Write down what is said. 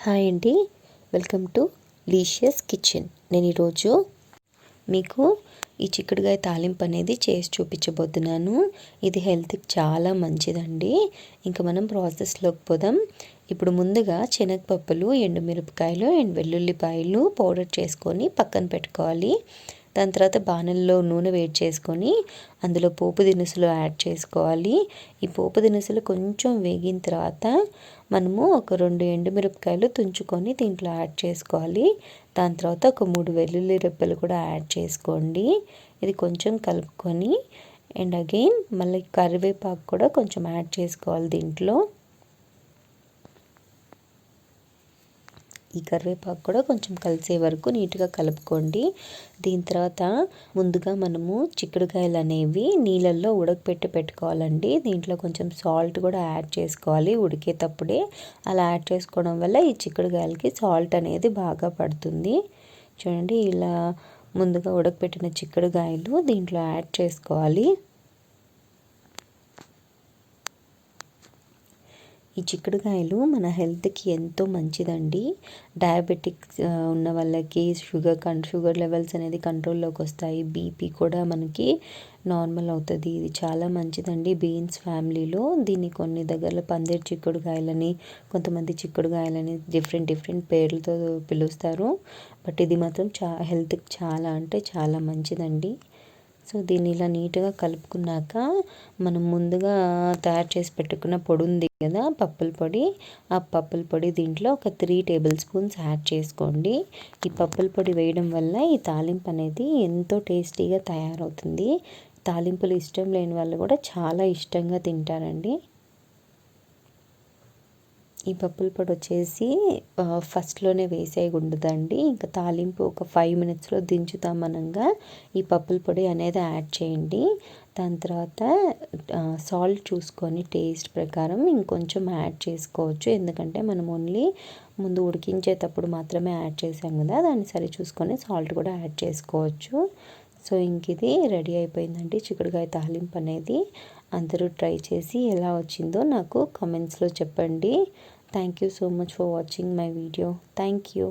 Hi అండి, welcome to లీషియస్ kitchen. నేను ఈరోజు మీకు ఈ చిక్కుడుకాయ తాలింపు అనేది చేసి చూపించబోతున్నాను. ఇది హెల్త్కి చాలా మంచిదండి. ఇంకా మనం ప్రాసెస్లోకి పోదాం. ఇప్పుడు ముందుగా శనగపప్పులు, ఎండుమిరపకాయలు అండ్ వెల్లుల్లిపాయలు పౌడర్ చేసుకొని పక్కన పెట్టుకోవాలి. దాని తర్వాత బాణల్లో నూనె వేడి చేసుకొని అందులో పోపు దినుసులు యాడ్ చేసుకోవాలి. ఈ పోపు దినుసులు కొంచెం వేగిన తర్వాత మనము ఒక 2 ఎండుమిరపకాయలు తుంచుకొని దీంట్లో యాడ్ చేసుకోవాలి. దాని తర్వాత ఒక 3 వెల్లుల్లి రెబ్బలు కూడా యాడ్ చేసుకోండి. ఇది కొంచెం కలుపుకొని అండ్ అగైన్ మళ్ళీ కరివేపాకు కూడా కొంచెం యాడ్ చేసుకోవాలి. దీంట్లో ఈ కరివేపాకు కూడా కొంచెం కలిసే వరకు నీట్గా కలుపుకోండి. దీని తర్వాత ముందుగా మనము చిక్కుడుకాయలు అనేవి నీళ్ళల్లో ఉడకపెట్టి పెట్టుకోవాలండి. దీంట్లో కొంచెం సాల్ట్ కూడా యాడ్ చేసుకోవాలి ఉడికేటప్పుడే. అలా యాడ్ చేసుకోవడం వల్ల ఈ చిక్కుడుకాయలకి సాల్ట్ అనేది బాగా పడుతుంది. చూడండి, ఇలా ముందుగా ఉడకపెట్టిన చిక్కుడుకాయలు దీంట్లో యాడ్ చేసుకోవాలి. ఈ చిక్కుడుకాయలు మన హెల్త్కి ఎంతో మంచిదండి. డయాబెటిక్స్ ఉన్న వాళ్ళకి షుగర్ లెవెల్స్ అనేది కంట్రోల్లోకి వస్తాయి. బీపీ కూడా మనకి నార్మల్ అవుతుంది. ఇది చాలా మంచిదండి. బీన్స్ ఫ్యామిలీలో దీన్ని కొన్ని దగ్గరలో పందిరి చిక్కుడుకాయలని, కొంతమంది చిక్కుడుకాయలని డిఫరెంట్ పేర్లతో పిలుస్తారు. బట్ ఇది మాత్రం హెల్త్కి చాలా అంటే చాలా మంచిదండి. సో దీన్ని ఇలా నీట్గా కలుపుకున్నాక మనం ముందుగా తయారు చేసి పెట్టుకున్న పొడి ఉంది కదా, పప్పుల పొడి. ఆ పప్పుల పొడి దీంట్లో ఒక 3 టేబుల్ స్పూన్స్ యాడ్ చేసుకోండి. ఈ పప్పుల పొడి వేయడం వల్ల ఈ తాలింపు అనేది ఎంతో టేస్టీగా తయారవుతుంది. తాలింపులు ఇష్టం లేని వాళ్ళు కూడా చాలా ఇష్టంగా తింటారండి. ఈ పప్పుల పొడి వచ్చేసి ఫస్ట్లోనే వేసేయకూడదండి. ఇంకా తాలింపు ఒక 5 మినిట్స్లో దించుతామనగా ఈ పప్పుల పొడి అనేది యాడ్ చేయండి. దాని తర్వాత సాల్ట్ చూసుకొని టేస్ట్ ప్రకారం ఇంకొంచెం యాడ్ చేసుకోవచ్చు. ఎందుకంటే మనం ఓన్లీ ముందు ఉడికించేటప్పుడు మాత్రమే యాడ్ చేసాం కదా, దాన్ని సరి చూసుకొని సాల్ట్ కూడా యాడ్ చేసుకోవచ్చు. సో ఇంక ఇది రెడీ అయిపోయిందండి చిక్కుడుకాయ తాలింపు అనేది. అందరూ ట్రై చేసి ఎలా వచ్చిందో నాకు కామెంట్స్లో చెప్పండి. Thank you so much for watching my video. Thank you.